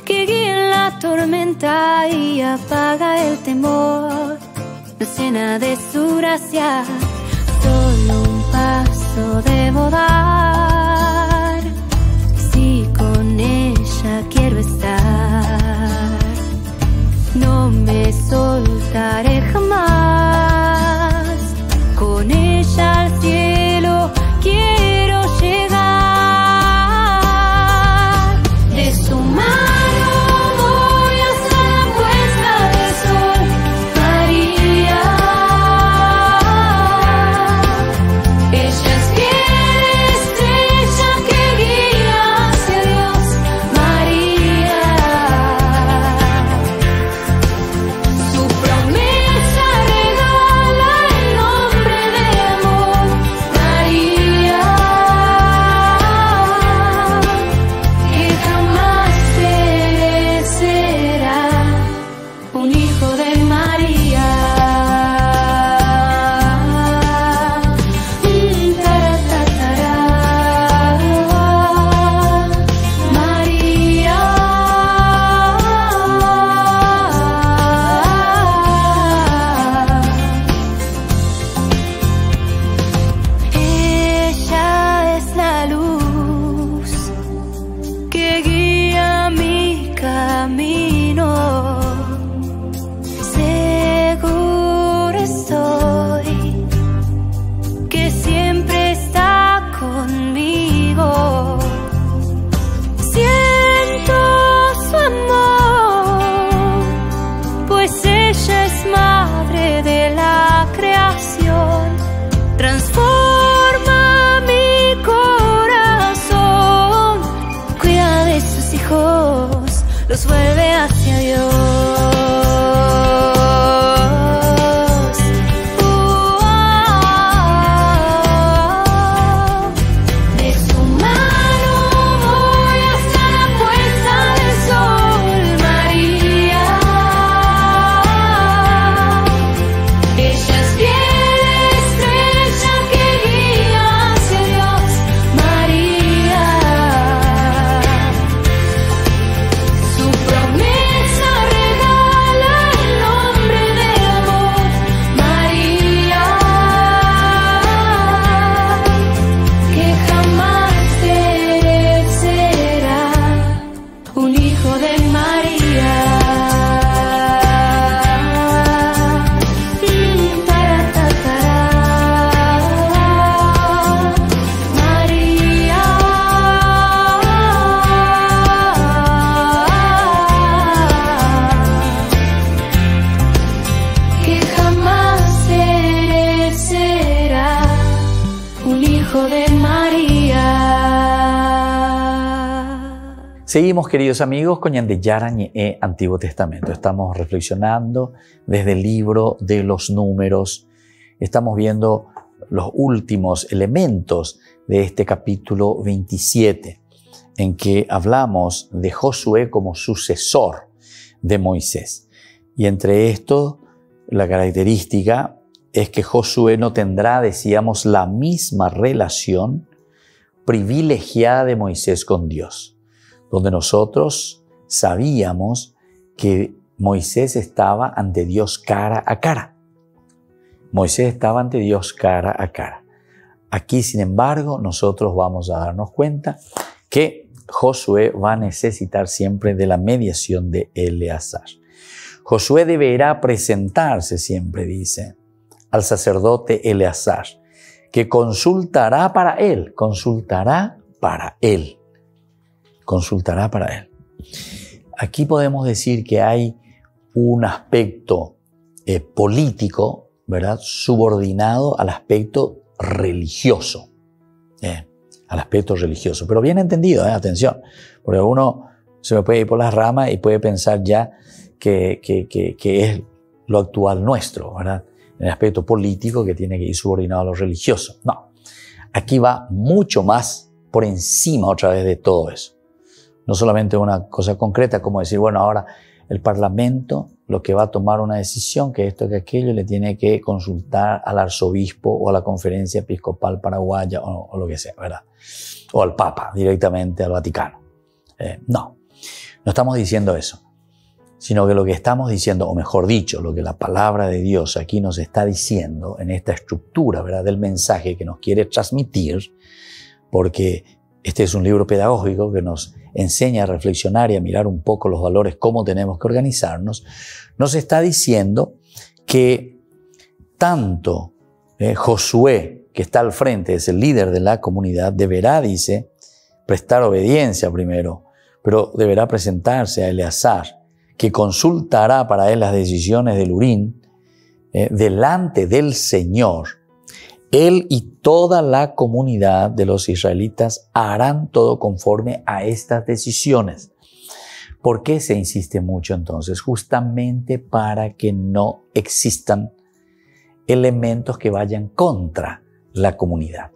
que guía en la tormenta y apaga el temor. Nos llena de su gracia, solo un paso debo dar. Si con ella quiero estar, no me soltaré jamás. Con ella al cielo quiero llegar. De su mano voy hasta la puesta del sol, María. Ella es fiel estrella que guía hacia Dios, María. Su promesa Seguimos, queridos amigos, con Ñande Yara Ñe Antiguo Testamento. Estamos reflexionando desde el libro de los Números. Estamos viendo los últimos elementos de este capítulo 27, en que hablamos de Josué como sucesor de Moisés. Y entre esto, la característica es que Josué no tendrá, decíamos, la misma relación privilegiada de Moisés con Dios, donde nosotros sabíamos que Moisés estaba ante Dios cara a cara. Moisés estaba ante Dios cara a cara. Aquí, sin embargo, nosotros vamos a darnos cuenta que Josué va a necesitar siempre de la mediación de Eleazar. Josué deberá presentarse, siempre dice, al sacerdote Eleazar, que consultará para él, consultará para él. Aquí podemos decir que hay un aspecto político, ¿verdad?, subordinado al aspecto religioso. Al aspecto religioso. Pero bien entendido, atención, porque uno se me puede ir por las ramas y puede pensar ya que es lo actual nuestro, ¿verdad?, en el aspecto político que tiene que ir subordinado a lo religioso. No, aquí va mucho más por encima otra vez de todo eso. No solamente una cosa concreta como decir, bueno, ahora el Parlamento lo que va a tomar una decisión, que esto, que aquello, le tiene que consultar al arzobispo o a la conferencia episcopal paraguaya o lo que sea, ¿verdad? O al Papa, directamente al Vaticano. No estamos diciendo eso, sino que lo que estamos diciendo, o mejor dicho, lo que la palabra de Dios aquí nos está diciendo en esta estructura, ¿verdad?, del mensaje que nos quiere transmitir, porque este es un libro pedagógico que nos enseña a reflexionar y a mirar un poco los valores, cómo tenemos que organizarnos, nos está diciendo que tanto Josué, que está al frente, es el líder de la comunidad, deberá, dice, prestar obediencia primero, pero deberá presentarse a Eleazar, que consultará para él las decisiones del Urim, delante del Señor. Él y toda la comunidad de los israelitas harán todo conforme a estas decisiones. ¿Por qué se insiste mucho entonces? Justamente para que no existan elementos que vayan contra la comunidad.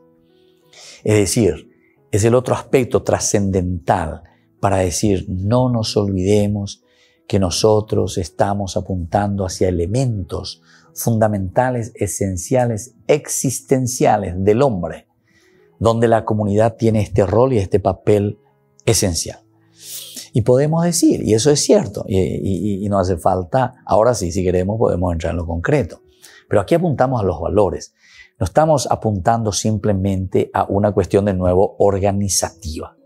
Es decir, es el otro aspecto trascendental para decir, no nos olvidemos que nosotros estamos apuntando hacia elementos fundamentales, esenciales, existenciales del hombre, donde la comunidad tiene este rol y este papel esencial. Y podemos decir, y eso es cierto, y no hace falta, ahora sí, si queremos, podemos entrar en lo concreto. Pero aquí apuntamos a los valores. No estamos apuntando simplemente a una cuestión de nuevo organizativa.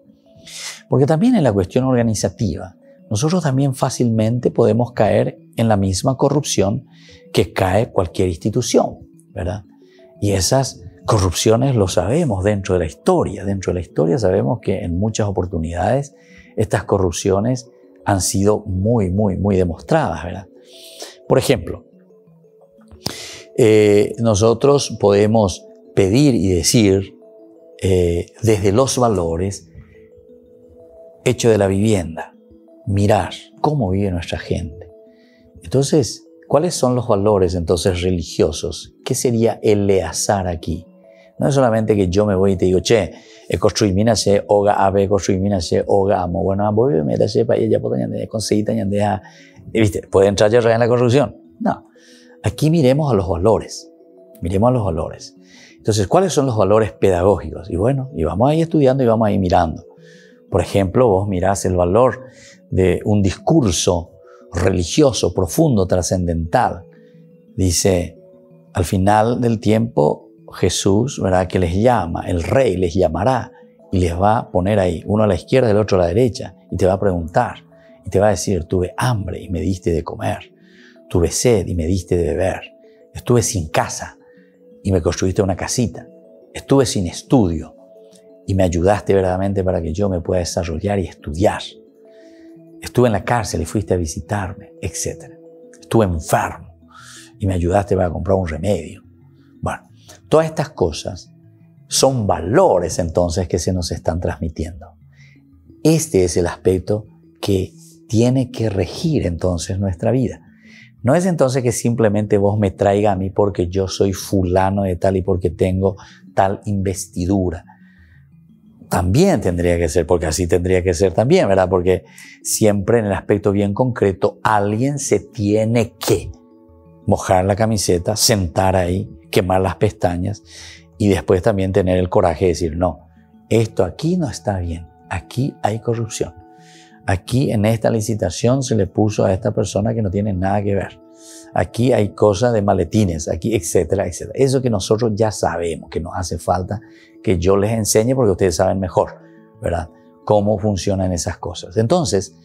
Porque también en la cuestión organizativa, nosotros también fácilmente podemos caer en la misma corrupción que cae cualquier institución, ¿verdad? Y esas corrupciones lo sabemos dentro de la historia. Dentro de la historia sabemos que en muchas oportunidades estas corrupciones han sido muy demostradas, ¿verdad? Por ejemplo, nosotros podemos pedir y decir desde los valores, hecho de la vivienda, mirar cómo vive nuestra gente. Entonces, ¿cuáles son los valores entonces religiosos? ¿Qué sería Eleazar aquí? No es solamente que yo me voy y te digo, che, construimínase oga abe, construimínase oga amo. Bueno, voy a meterse para ella, puede conseguir, ¿viste? Puede entrar ya en la corrupción. No. Aquí miremos a los valores. Miremos a los valores. Entonces, ¿cuáles son los valores pedagógicos? Y bueno, y vamos ahí estudiando y vamos ahí mirando. Por ejemplo, vos mirás el valor de un discurso religioso, profundo, trascendental. Dice, al final del tiempo, Jesús, ¿verdad?, que les llama, el rey les llamará y les va a poner ahí, uno a la izquierda y el otro a la derecha, y te va a preguntar, y te va a decir, tuve hambre y me diste de comer, tuve sed y me diste de beber, estuve sin casa y me construiste una casita, estuve sin estudio y me ayudaste verdaderamente para que yo me pueda desarrollar y estudiar. Estuve en la cárcel y fuiste a visitarme, etc. Estuve enfermo y me ayudaste para comprar un remedio. Bueno, todas estas cosas son valores entonces que se nos están transmitiendo. este es el aspecto que tiene que regir entonces nuestra vida. No es entonces que simplemente vos me traiga a mí porque yo soy fulano de tal y porque tengo tal investidura. También tendría que ser, porque así tendría que ser también, ¿verdad? Porque siempre en el aspecto bien concreto, alguien se tiene que mojar la camiseta, sentar ahí, quemar las pestañas y después también tener el coraje de decir, no, esto aquí no está bien, aquí hay corrupción. Aquí en esta licitación se le puso a esta persona que no tiene nada que ver. Aquí hay cosas de maletines, aquí, etcétera, etcétera. Eso que nosotros ya sabemos, que nos hace falta que yo les enseñe porque ustedes saben mejor, ¿verdad? Cómo funcionan esas cosas. Entonces,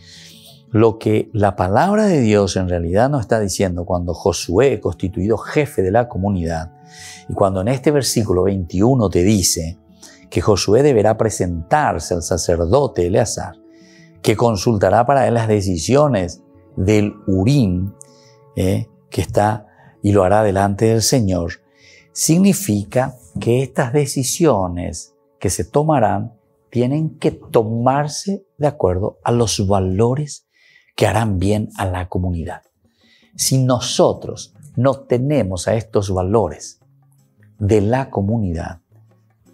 lo que la palabra de Dios en realidad nos está diciendo cuando Josué, constituido jefe de la comunidad, y cuando en este versículo 21 te dice que Josué deberá presentarse al sacerdote Eleazar, que consultará para él las decisiones del Urim, que está y lo hará delante del Señor, significa que estas decisiones que se tomarán tienen que tomarse de acuerdo a los valores que harán bien a la comunidad. Si nosotros no tenemos a estos valores de la comunidad,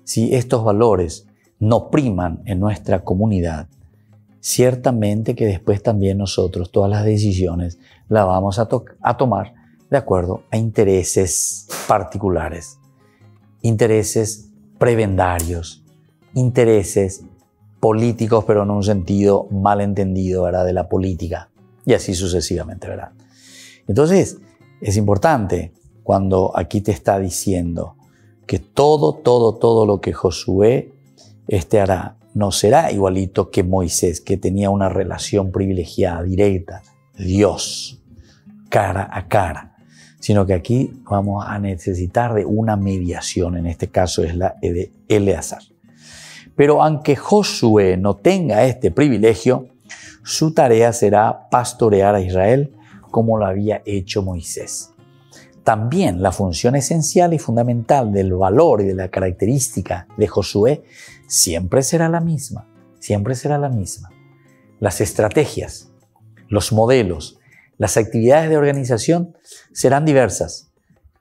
si estos valores no priman en nuestra comunidad, ciertamente que después también nosotros todas las decisiones las vamos a tomar de acuerdo a intereses particulares, intereses prebendarios, intereses políticos, pero en un sentido malentendido, ¿verdad?, de la política, y así sucesivamente, ¿verdad? Entonces, es importante cuando aquí te está diciendo que todo lo que Josué hará no será igualito que Moisés, que tenía una relación privilegiada, directa, Dios, cara a cara, sino que aquí vamos a necesitar de una mediación, en este caso es la de Eleazar. Pero aunque Josué no tenga este privilegio, su tarea será pastorear a Israel como lo había hecho Moisés. También la función esencial y fundamental del valor y de la característica de Josué siempre será la misma, siempre será la misma. Las estrategias, los modelos, las actividades de organización serán diversas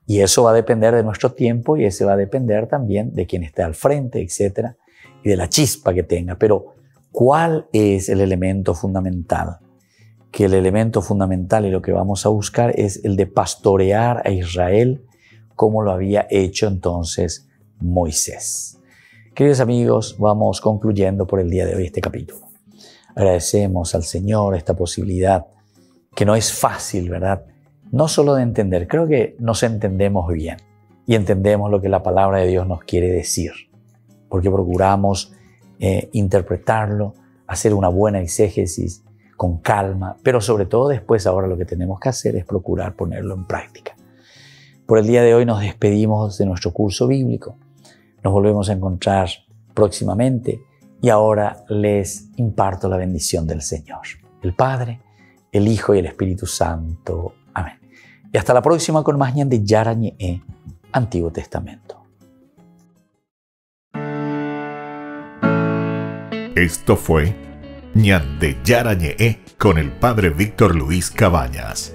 y eso va a depender de nuestro tiempo y ese va a depender también de quien esté al frente, etcétera, y de la chispa que tenga. Pero, ¿cuál es el elemento fundamental? Que el elemento fundamental y lo que vamos a buscar es el de pastorear a Israel como lo había hecho entonces Moisés. Queridos amigos, vamos concluyendo por el día de hoy este capítulo. Agradecemos al Señor esta posibilidad que no es fácil, ¿verdad? No solo de entender, creo que nos entendemos bien y entendemos lo que la palabra de Dios nos quiere decir, porque procuramos interpretarlo, hacer una buena exégesis con calma, pero sobre todo después ahora lo que tenemos que hacer es procurar ponerlo en práctica. Por el día de hoy nos despedimos de nuestro curso bíblico. Nos volvemos a encontrar próximamente y ahora les imparto la bendición del Señor, el Padre, el Hijo y el Espíritu Santo. Amén. Y hasta la próxima con más Ñan de Yara Ñe'e, Antiguo Testamento. Esto fue Ñan de Yara Ñe'e con el Padre Víctor Luis Cabañas.